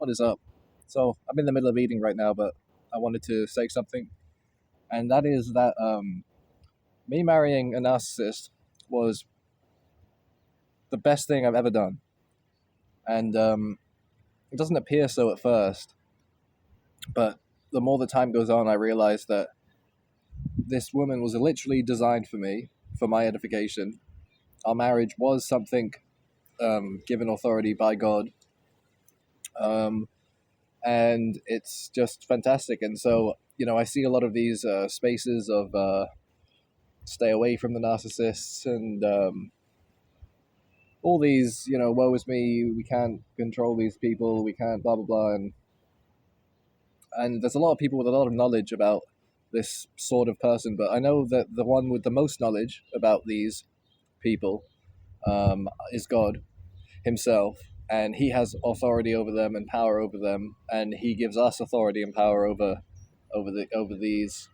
What is up? So I'm in the middle of eating right now, but I wanted to say something, and that is that me marrying a narcissist was the best thing I've ever done, and it doesn't appear so at first, but the more the time goes on, I realize that this woman was literally designed for me, for my edification. Our marriage was something given authority by God, um, and it's just fantastic. And so, I see a lot of these spaces of stay away from the narcissists and all these, woe is me, we can't control these people, we can't blah, blah, blah. And there's a lot of people with a lot of knowledge about this sort of person, but I know that the one with the most knowledge about these people is God himself, and he has authority over them and power over them, and he gives us authority and power over these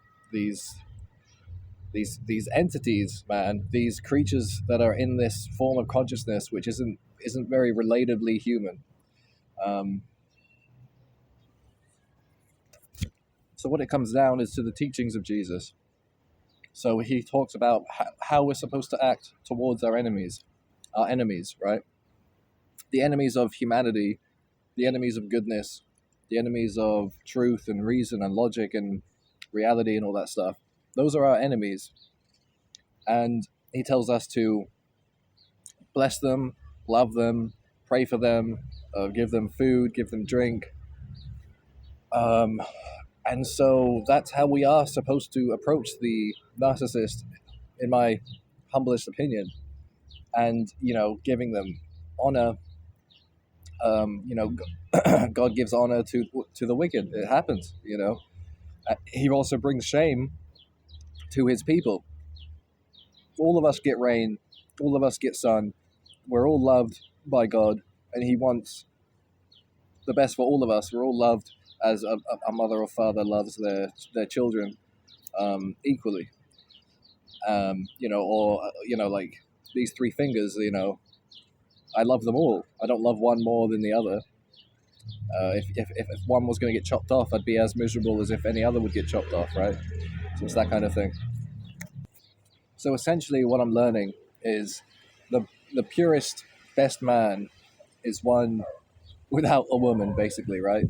entities, man, these creatures that are in this form of consciousness, which isn't very relatably human. So what it comes down is to the teachings of Jesus. So he talks about how we're supposed to act towards our enemies, right? The enemies of humanity, the enemies of goodness, the enemies of truth and reason and logic and reality and all that stuff. Those are our enemies. And he tells us to bless them, love them, pray for them, give them food, give them drink. And so that's how we are supposed to approach the narcissist, in my humblest opinion. And, giving them honor. God gives honor to the wicked. It happens, He also brings shame to his people. All of us get rain. All of us get sun. We're all loved by God, and he wants the best for all of us. We're all loved as a mother or father loves their children equally. Like these three fingers, I love them all. I don't love one more than the other. If one was going to get chopped off, I'd be as miserable as if any other would get chopped off, right? So it's that kind of thing. So essentially what I'm learning is the purest, best man is one without a woman, basically, right?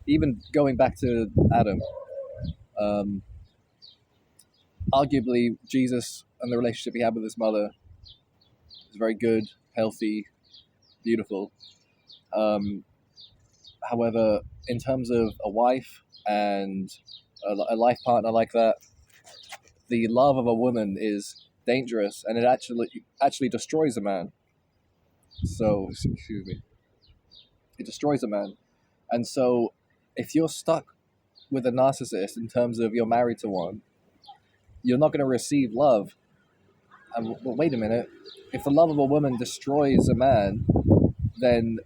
Even going back to Adam, arguably Jesus and the relationship he had with his mother is very good, healthy, beautiful. However, in terms of a wife and a life partner like that, the love of a woman is dangerous, and it actually destroys a man. So, excuse me. It destroys a man. And so, if you're stuck with a narcissist in terms of you're married to one, you're not going to receive love. And well, wait a minute. If the love of a woman destroys a man, then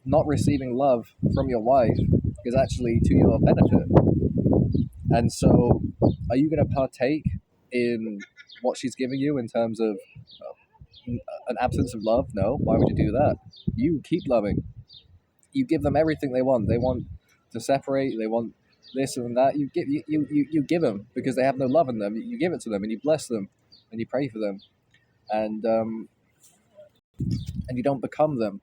not receiving love from your wife is actually to your benefit. And so, are you going to partake in what she's giving you in terms of an absence of love? No. Why would you do that? You keep loving. You give them everything they want. They want to separate. They want this and that. You give them because they have no love in them. You give it to them and you bless them and you pray for them, and you don't become them.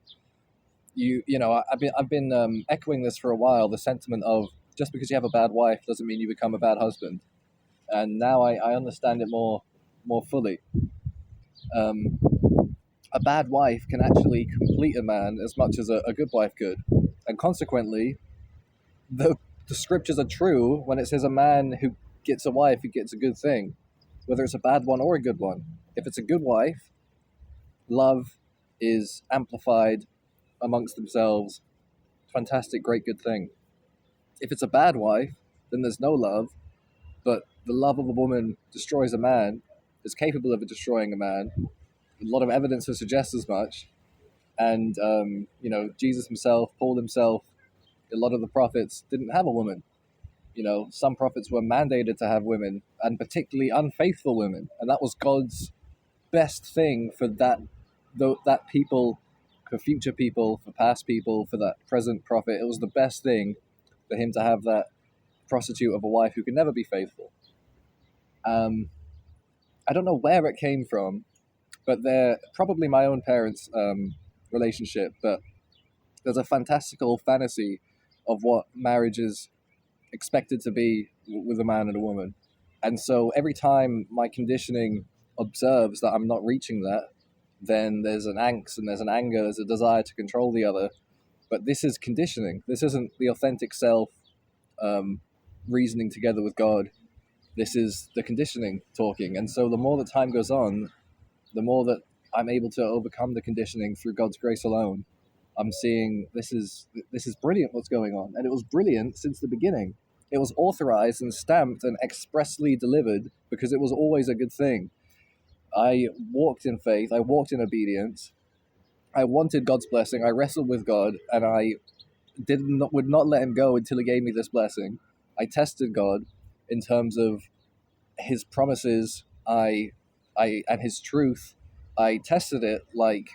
I've been echoing this for a while. The sentiment of just because you have a bad wife doesn't mean you become a bad husband, and now I understand it more fully. A bad wife can actually complete a man as much as a good wife could, and consequently, the scriptures are true when it says a man who gets a wife who gets a good thing, whether it's a bad one or a good one. If it's a good wife, love is amplified amongst themselves. Fantastic, great, good thing. If it's a bad wife, then there's no love, but the love of a woman destroys a man, is capable of destroying a man. A lot of evidence to suggest as much. And, Jesus himself, Paul himself, a lot of the prophets didn't have a woman. Some prophets were mandated to have women, and particularly unfaithful women. And that was God's best thing for that people for future people, for past people, for that present prophet. It was the best thing for him to have that prostitute of a wife who could never be faithful. I don't know where it came from, but they're probably my own parents' relationship. But there's a fantastical fantasy of what marriage is expected to be with a man and a woman. And so every time my conditioning observes that I'm not reaching that, then there's an angst and there's an anger, there's a desire to control the other. But this is conditioning. This isn't the authentic self reasoning together with God. This is the conditioning talking. And so the more that time goes on, the more that I'm able to overcome the conditioning through God's grace alone. I'm seeing this is brilliant what's going on. And it was brilliant since the beginning. It was authorized and stamped and expressly delivered because it was always a good thing. I walked in faith. I walked in obedience. I wanted God's blessing. I wrestled with God, and I would not let him go until he gave me this blessing. I tested God in terms of his promises, and his truth. I tested it like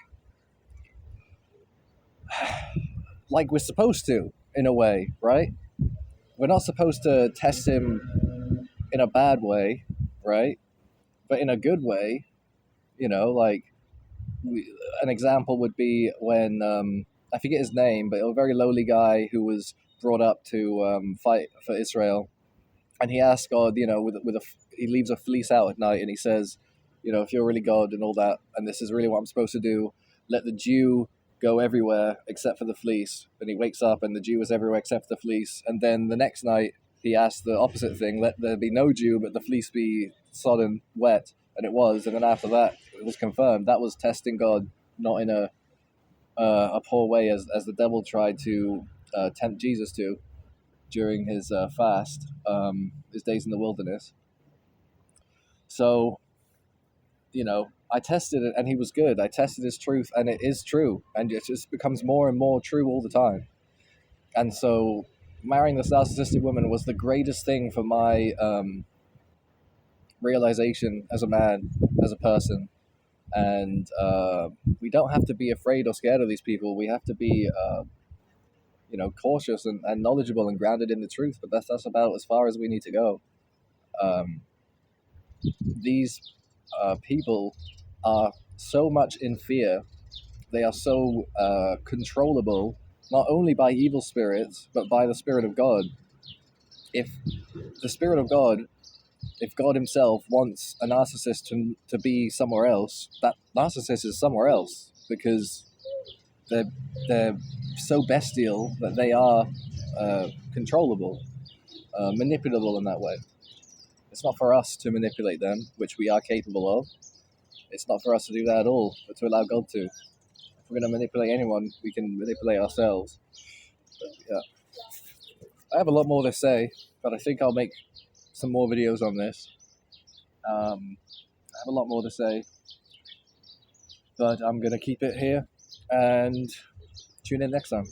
we're supposed to, in a way, right? We're not supposed to test him in a bad way, right? But in a good way, like an example would be when I forget his name, but a very lowly guy who was brought up to fight for Israel, and he asked God, he leaves a fleece out at night, and he says, if you're really God and all that, and this is really what I'm supposed to do, let the Jew go everywhere except for the fleece. And he wakes up, and the Jew is everywhere except for the fleece. And then the next night, he asked the opposite thing: let there be no Jew, but the fleece be sodden wet. And it was. And then after that, it was confirmed. That was testing God, not in a poor way, as the devil tried to tempt Jesus to during his fast, his days in the wilderness. So, I tested it, and he was good. I tested his truth, and it is true, and it just becomes more and more true all the time. And so, marrying this narcissistic woman was the greatest thing for my realization as a man, as a person. And we don't have to be afraid or scared of these people. We have to be, cautious and knowledgeable and grounded in the truth. But that's about as far as we need to go. These people are so much in fear. They are so controllable, not only by evil spirits, but by the Spirit of God. If the Spirit of God, if God himself wants a narcissist to be somewhere else, that narcissist is somewhere else, because they're so bestial that they are controllable, manipulable in that way. It's not for us to manipulate them, which we are capable of. It's not for us to do that at all, but to allow God to. If we're going to manipulate anyone, we can manipulate ourselves. But, yeah. I have a lot more to say, but I think I'll make some more videos on this. I have a lot more to say, but I'm going to keep it here and tune in next time.